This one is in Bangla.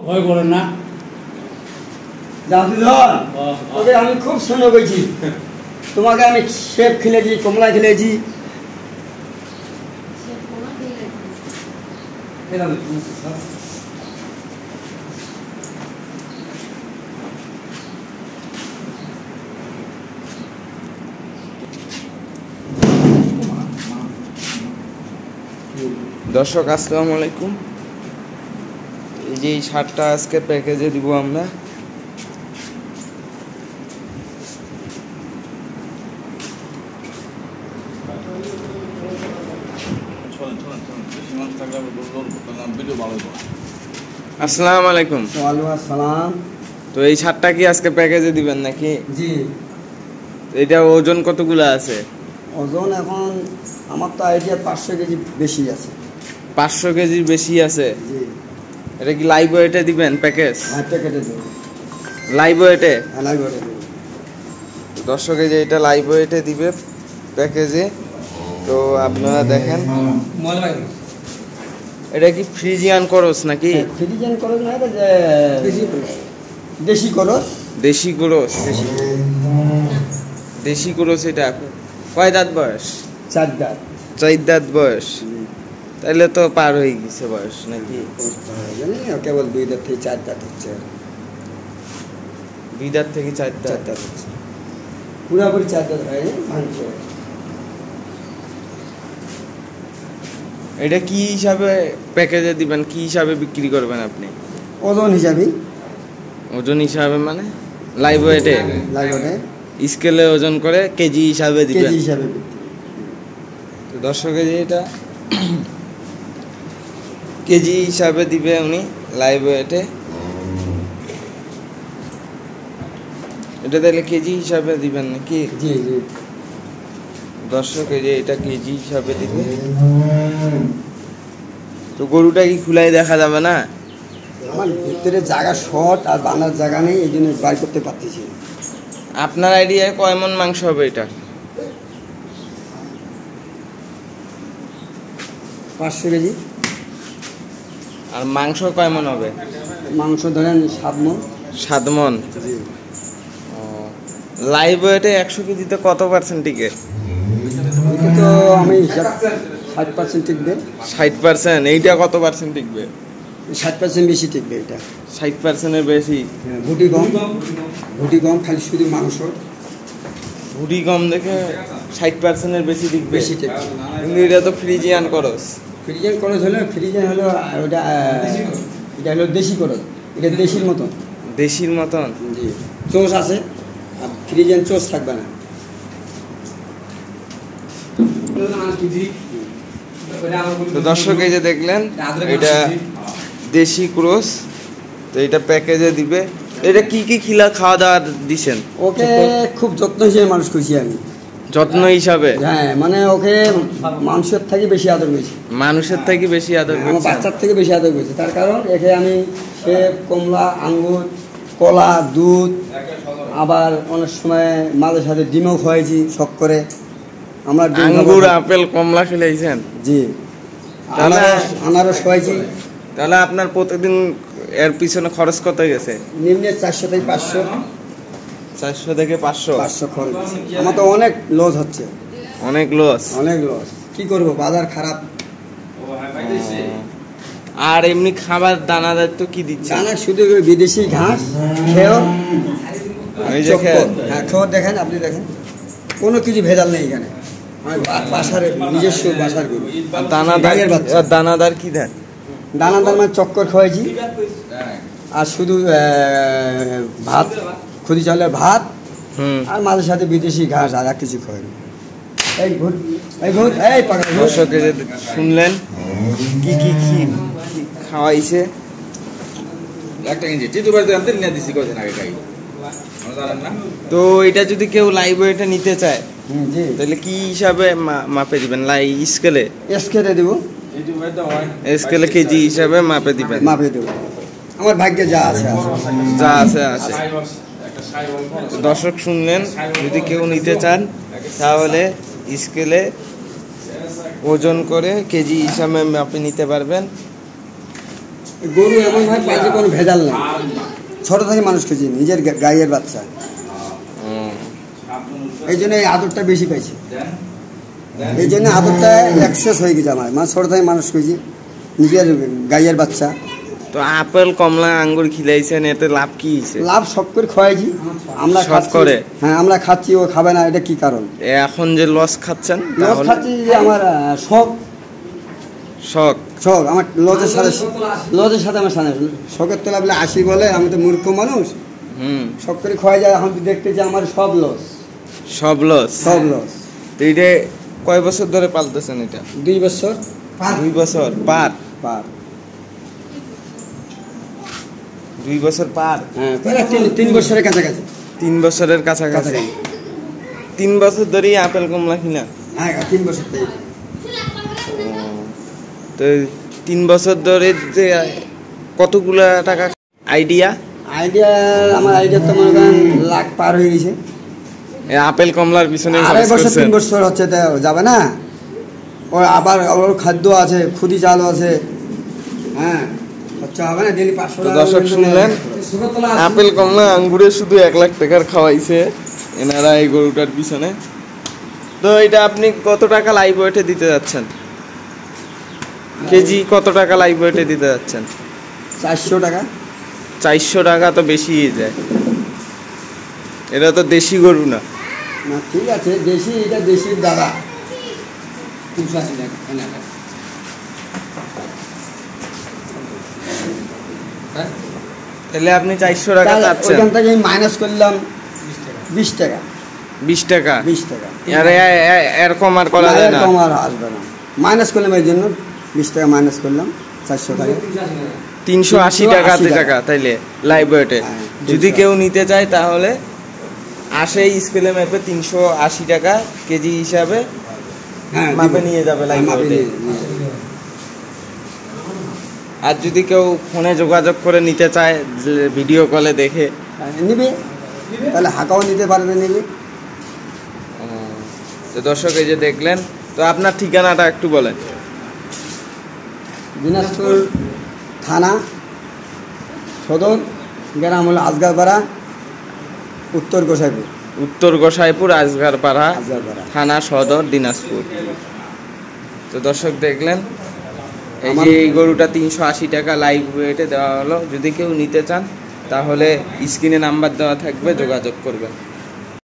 ভয় করেন না জাদুধর ওকে আমি খুব শুনে বলছি তোমাকে আমি সেব খেলেছি কমলা খেলেছি দর্শক আসসালামু আলাইকুম। এই যে এই শার্টটা আজকে প্যাকেজে দিব আমরা। আসসালামু আলাইকুম। ওয়ালাইকুম আসসালাম। তো এই শার্টটা কি আজকে প্যাকেজে দিবেন নাকি? জি। এটা ওজন কতগুলো আছে? ওজন এখন আমার তো আইডিয়া 500 কেজি বেশি আছে। 500 কেজির বেশি আছে? জি। এটা কি লাইভ ওয়েটে দিবেন প্যাকেজ? হ্যাঁ প্যাকেটে দেব। লাইভ ওয়েটে? হ্যাঁ লাইভ ওয়েটে দেব। দর্শক এই যে এটা লাইভ ওয়েটে দিবে প্যাকেজে। তো আপনারা দেখেন এটা কি ফ্রিজিয়ান করস নাকি? ফ্রিজিয়ান করস না, এটা যে দেশি করস। দেশি করস? দেশি করস। এটা কয় দাঁত বয়স? 4 দাঁত। 4 দাঁত বয়স? তাইলে তো পার হয়ে গেছে বয়স নাকি? কেবল 2 দাঁত থেকে 4 দাঁত হচ্ছে। 2 দাঁত থেকে 4 দাঁত হচ্ছে, পুরোপুরি 4 দাঁত হয়নি। এটা কি হিসাবে প্যাকেজে দিবেন, কি হিসাবে বিক্রি করবেন আপনি? ওজন হিসাবে। ওজন হিসাবে মানে লাইভ ওয়েটে? লাইভ ওয়েটে স্কেলে ওজন করে কেজি হিসাবে দিবেন? কেজি হিসাবে। তো দর্শক এই যে এটা কেজি হিসাবে দিবে উনি লাইভ ওয়েটে। এটা তাহলে কেজি হিসাবে দিবেন নাকি? জি জি। দর্শক এই যে এটা কেজি হিসাবে দিবে। তো গরুটা কি খুলাই দেখা যাবে না? আমার ভিতরে জায়গা শর্ট আর বানার জায়গা নেই, এই জন্য বার করতে পারতেছি না। আপনার আইডিয়ায় কয় মন মাংস হবে এটা? 500 কেজি। আর মাংস কয় মন হবে? মাংস ধরেন 7 মন। 7 মন? জি। লাইভ ওয়েটে 100 কেজিতে কত পার্সেন্ট টিকে? এটা তো আমি 60% টিকবে। 60%? এইটা কত পার্সেন্ট টিকবে? 60% বেশি টিকবে এটা। 60%-এর বেশি? ভুটি কম। ভুটি কম, খালি শুধু মাংস। ভুটি কম দেখে 60%-এর বেশি টিকবে? বেশি টিকবে। কিন্তু এটা তো ফ্রিজিয়ান করস। ফ্রিজিয়ান করস হলো, ফ্রিজিয়ান হলো ওটা, এটা হলো দেশি করস। এটা দেশির মতন। দেশির মতন? জি। চোষ আছে, আর ফ্রিজিয়ান চোষ থাকবে না। তো দর্শক এই যে দেখলেন এটা দেশি ক্রস। তো এটা প্যাকেজে দিবে। এটা কি কি খাওয়া দাওয়া দিছেন? ওকে খুব যত্ন হিসেবে মানুষ খুশি আমি। যত্ন হিসাবে? হ্যাঁ, মানে ওকে মানুষের থেকে বেশি আদর করেছি। মানুষের থেকে বেশি আদর করেছি? আমার বাচ্চার থেকে বেশি আদর করেছি। তার কারণ একে আমি সেব, কমলা, আঙ্গুর, কলা, দুধ, আবার অনেক সময় মাঝে সাথে ডিমও খাওয়াইছি শখ করে। আমরা আঙ্গুর, আপেল, কমলা খেলাইছেন? জি। আনারস খাওয়াইছি। তাহলে আপনার প্রতিদিন এর পিছনে খরচ কত গেছে? নিম্নে 400 থেকে 500। 400 থেকে 500 খরচ। আমার তো অনেক লস হচ্ছে। অনেক লস? অনেক লস। কি করব, বাজার খারাপ। আর এমনি খাবার দানাদার তো কি দিচ্ছে? দানা শুধু বিদেশি ঘাস, খেও। এই যে হ্যাঁ, খেও দেখেন, আপনি দেখেন কোনো কিছু ভেজাল নেই এখানে। বাসার নিজস্ব বাসার গরু। দানাদার কি দেন? দানাদার মানে চক্কর খাওয়াইছি, আর শুধু ভাত, খুদি চালের ভাত, আর মাঝে সাথে বিদেশি ঘাস, আর এক কিছু খাওয়াই। এই ঘুর, এই ঘুর, এই পাকা। দর্শকে শুনলেন কি কি কি খাওয়াইছে। তো এটা যদি কেউ লাইভ ওয়েটে নিতে চায় তাহলে কি হিসাবে মাপে দিবেন? স্কেলে? স্কেলে দেব। স্কেলে কেজি হিসাবে মাপে দিবেন? মাপে দেব। আমার ভাগ্যে যা আছে যা আছে আছে। দর্শক শুনলেন, যদি কেউ নিতে চান তাহলে স্কেলে ওজন করে কেজি হিসাবে মাপে নিতে পারবেন। গরু এমন ভাবে পালছে কোনো ভেজাল নেই, ছোট থেকে মানুষ খেয়েছি, নিজের গাইয়ের বাচ্চা, এই জন্য এই আদরটা বেশি পাইছি, এই জন্য আদরটা এক্সেস হয়ে গেছে আমার, মানে ছোট থেকে মানুষ খেয়েছি, নিজের গাইয়ের বাচ্চা। তো আপেল কমলা আঙ্গুর খিলাইছেন, এতে লাভ কি হয়েছে? লাভ সব করে খাওয়াইছি আমরা, সব করে। হ্যাঁ আমরা খাচ্ছি, ও খাবে না, এটা কি কারণ? এখন যে লস খাচ্ছেন? লস খাচ্ছি যে আমার শখ, শখ শখ আমার লজের সাথে, লজের সাথে আমার সাথে শখের তোলা বলে আসি বলে, আমি তো মূর্খ মানুষ, শখ করে খাওয়াই যায়। এখন দেখতে যে আমার সব লস, সব লস, সব লস। তো এটা কয় বছর ধরে পালতেছেন এটা? 2 বছর। 2 বছর পার? পার 2 বছর পার? হ্যাঁ 3 বছরের কাছাকাছি। 3 বছরের কাছাকাছি। 3 বছর ধরেই আপেল কমলা কিনা? হ্যাঁ 3 বছর থেকে। তো 3 বছর ধরে যে কতগুলা টাকা আইডিয়া? আইডিয়া আমার আইডিয়া তো মনে করেন লাখ পার হয়ে গেছে। আপেল কমলার পিছনে 2.5 বছর 3 বছর হচ্ছে, তো যাবে না? ওর আবার ওর খাদ্য আছে, খুদি চাল আছে, হ্যাঁ খরচা হবে না ডেলি 500 টাকা। দর্শক শুনলেন, আপেল কমলা আঙ্গুরে শুধু 1 লাখ টাকার খাওয়াইছে এনারা এই গরুটার পিছনে। তো এটা আপনি কত টাকা লাইভ ওয়েটে দিতে যাচ্ছেন? কেজি কত টাকা লাইভ ওয়েটে দিতে যাচ্ছেন? 400 টাকা। 400 টাকা তো বেশি যায়, এটা তো দেশি গরু না। না ঠিক আছে, দেশি, এটা দেশির দাদা 280 টাকা। তাহলে আপনি 400 টাকা চাচ্ছেন? ওইখান থেকে আমি মাইনাস করলাম 20 টাকা। 20 টাকা? 20 টাকা। এরকম আর করা যায় না? এরকম আর আসবে না, মাইনাস করলাম, এই জন্য 20 টাকা মাইনাস করলাম, 400 টাকা। 380 টাকা তাইলে লাইভ ওয়েটে। যদি কেউ নিতে চায় তাহলে আসে স্কেলে মেপে 380 টাকা কেজি হিসাবে মাপে নিয়ে যাবে লাইভ ওয়েটে। আর যদি কেউ ফোনে যোগাযোগ করে নিতে চায়, ভিডিও কলে দেখে নিবে, তাহলে হাঁকাও নিতে পারবে, নিবে। তো দর্শক এই যে দেখলেন, তো আপনার ঠিকানাটা একটু বলেন। দিনাজপুর থানা সদর, গ্রাম হলো আজগারপাড়া, উত্তর গোসাইপুর। উত্তর গোসাইপুর আজগারপাড়া, আজগারপাড়া থানা সদর, দিনাজপুর। তো দর্শক দেখলেন, এই যে এই গরুটা 380 টাকা লাইভ ওয়েটে দেওয়া হলো। যদি কেউ নিতে চান তাহলে স্ক্রিনে নাম্বার দেওয়া থাকবে, যোগাযোগ করবেন।